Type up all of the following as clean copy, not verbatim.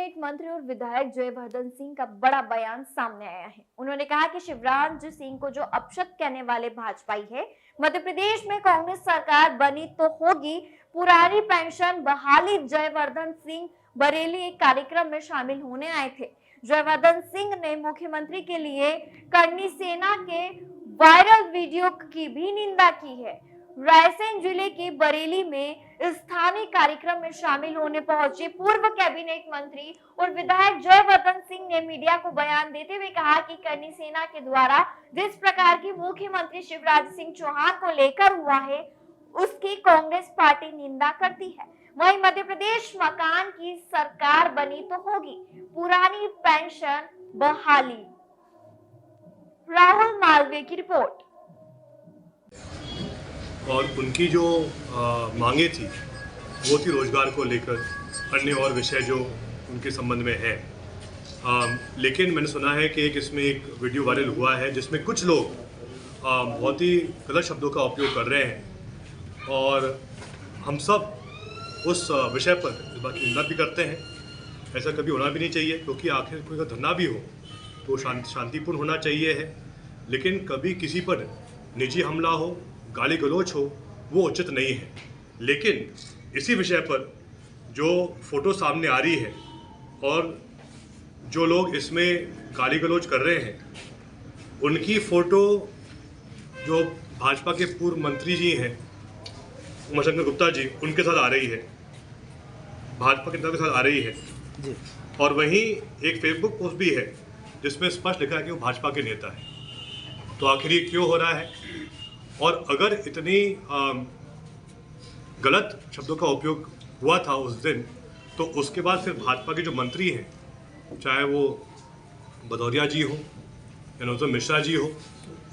Cabinet मंत्री और विधायक जयवर्धन सिंह का बड़ा बयान सामने आया है। उन्होंने कहा कि शिवराज सिंह को जो अपशब्द कहने वाले भाजपाई है, मध्य प्रदेश में कांग्रेस सरकार बनी तो होगी पुरानी पेंशन बहाली। जयवर्धन सिंह बरेली एक कार्यक्रम में शामिल होने आए थे। जयवर्धन सिंह ने मुख्यमंत्री के लिए करनी सेना के वायरल वीडियो की भी निंदा की है। रायसेन जिले के बरेली में स्थानीय कार्यक्रम में शामिल होने पहुंचे पूर्व कैबिनेट मंत्री और विधायक जयवर्धन सिंह ने मीडिया को बयान देते हुए कहा कि करनी सेना के द्वारा जिस प्रकार की मुख्यमंत्री शिवराज सिंह चौहान को लेकर हुआ है, उसकी कांग्रेस पार्टी निंदा करती है। वहीं मध्य प्रदेश मकान की सरकार बनी तो होगी पुरानी पेंशन बहाली। राहुल मालवीय की रिपोर्ट। और उनकी जो मांगे थी वो थी रोजगार को लेकर, अन्य और विषय जो उनके संबंध में है। लेकिन मैंने सुना है कि इसमें एक वीडियो वायरल हुआ है जिसमें कुछ लोग बहुत ही गलत शब्दों का उपयोग कर रहे हैं और हम सब उस विषय पर इस बात की निंदा भी करते हैं। ऐसा कभी होना भी नहीं चाहिए, क्योंकि आखिर कोई का धरना भी हो तो शांतिपूर्ण होना चाहिए है। लेकिन कभी किसी पर निजी हमला हो, गाली गलौज हो, वो उचित नहीं है। लेकिन इसी विषय पर जो फोटो सामने आ रही है और जो लोग इसमें गाली गलौज कर रहे हैं, उनकी फ़ोटो जो भाजपा के पूर्व मंत्री जी हैं उमाशंकर गुप्ता जी, उनके साथ आ रही है, भाजपा के नेता के साथ आ रही है जी। और वहीं एक फेसबुक पोस्ट भी है जिसमें स्पष्ट लिखा है कि वो भाजपा के नेता है। तो आखिर ये क्यों हो रहा है? और अगर इतनी गलत शब्दों का उपयोग हुआ था उस दिन, तो उसके बाद फिर भाजपा के जो मंत्री हैं, चाहे वो भदौरिया जी हो या नरोत्तम मिश्रा जी हो,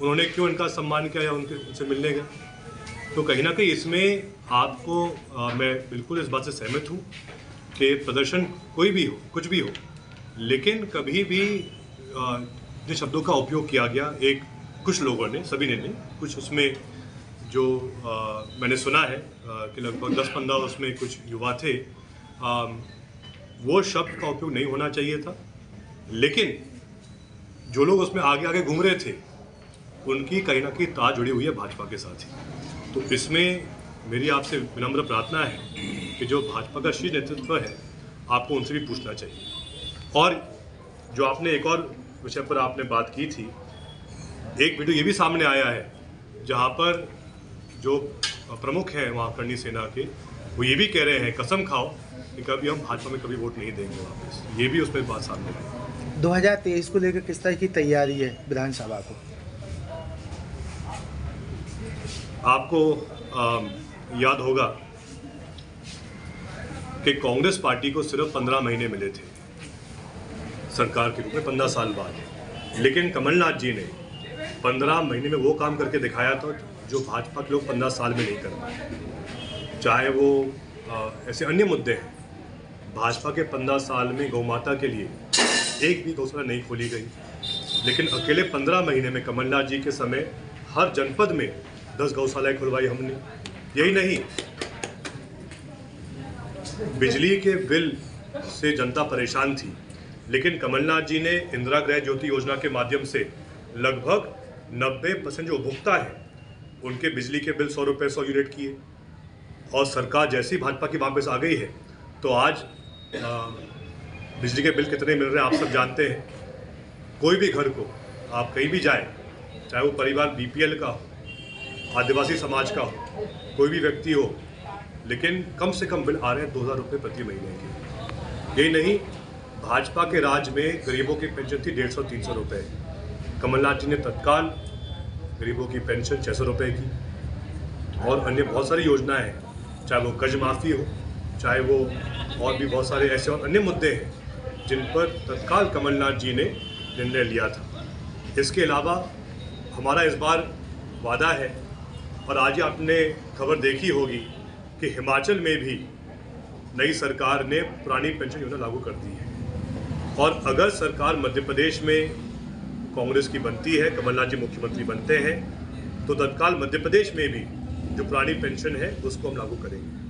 उन्होंने क्यों इनका सम्मान किया या उनसे मिलने गए? तो कहीं ना कहीं इसमें आपको मैं बिल्कुल इस बात से सहमत हूँ कि प्रदर्शन कोई भी हो, कुछ भी हो, लेकिन कभी भी जिन शब्दों का उपयोग किया गया, एक कुछ लोगों ने, सभी ने नहीं, कुछ उसमें जो मैंने सुना है कि लगभग 10-15 उसमें कुछ युवा थे, वो शब्द का उपयोग नहीं होना चाहिए था। लेकिन जो लोग उसमें आगे आगे घूम रहे थे, उनकी कहीं ना कहीं तार जुड़ी हुई है भाजपा के साथ ही। तो इसमें मेरी आपसे विनम्र प्रार्थना है कि जो भाजपा का शीर्ष नेतृत्व है, आपको उनसे भी पूछना चाहिए। और जो आपने एक और विषय पर आपने बात की थी, एक वीडियो ये भी सामने आया है जहाँ पर जो प्रमुख हैं वहाँ करनी सेना के, वो ये भी कह रहे हैं कसम खाओ कि कभी हम भाजपा में कभी वोट नहीं देंगे वापस। ये भी उसमें बात सामने आई। 2023 को लेकर किस तरह की तैयारी है विधानसभा को? आपको याद होगा कि कांग्रेस पार्टी को सिर्फ 15 महीने मिले थे सरकार के रूप में, 15 साल बाद। लेकिन कमलनाथ जी ने 15 महीने में वो काम करके दिखाया था जो भाजपा के लोग 15 साल में नहीं कर पाए। चाहे वो ऐसे अन्य मुद्दे हैं, भाजपा के 15 साल में गौमाता के लिए एक भी गौशाला नहीं खोली गई, लेकिन अकेले 15 महीने में कमलनाथ जी के समय हर जनपद में 10 गौशालाएं खुलवाई हमने। यही नहीं, बिजली के बिल से जनता परेशान थी, लेकिन कमलनाथ जी ने इंदिरा गृह ज्योति योजना के माध्यम से लगभग 90% जो उपभोक्ता है उनके बिजली के बिल 100 रुपये 100 यूनिट किए। और सरकार जैसी भाजपा की वापस आ गई है तो आज बिजली के बिल कितने मिल रहे हैं आप सब जानते हैं। कोई भी घर को आप कहीं भी जाएं, चाहे वो परिवार बीपीएल का हो, आदिवासी समाज का हो, कोई भी व्यक्ति हो, लेकिन कम से कम बिल आ रहे हैं 2000 रुपये प्रति महीने के। यही नहीं, भाजपा के राज में गरीबों की पेंशन थी 150-300 रुपये। कमलनाथ जी ने तत्काल गरीबों की पेंशन 600 रुपये की। और अन्य बहुत सारी योजनाएं हैं, चाहे वो कर्ज माफ़ी हो, चाहे वो और भी बहुत सारे ऐसे और अन्य मुद्दे हैं जिन पर तत्काल कमलनाथ जी ने निर्णय लिया था। इसके अलावा हमारा इस बार वादा है, और आज ही आपने खबर देखी होगी कि हिमाचल में भी नई सरकार ने पुरानी पेंशन योजना लागू कर दी है। और अगर सरकार मध्य प्रदेश में कांग्रेस की बनती है, कमलनाथ जी मुख्यमंत्री बनते हैं, तो तत्काल मध्य प्रदेश में भी जो पुरानी पेंशन है उसको हम लागू करेंगे।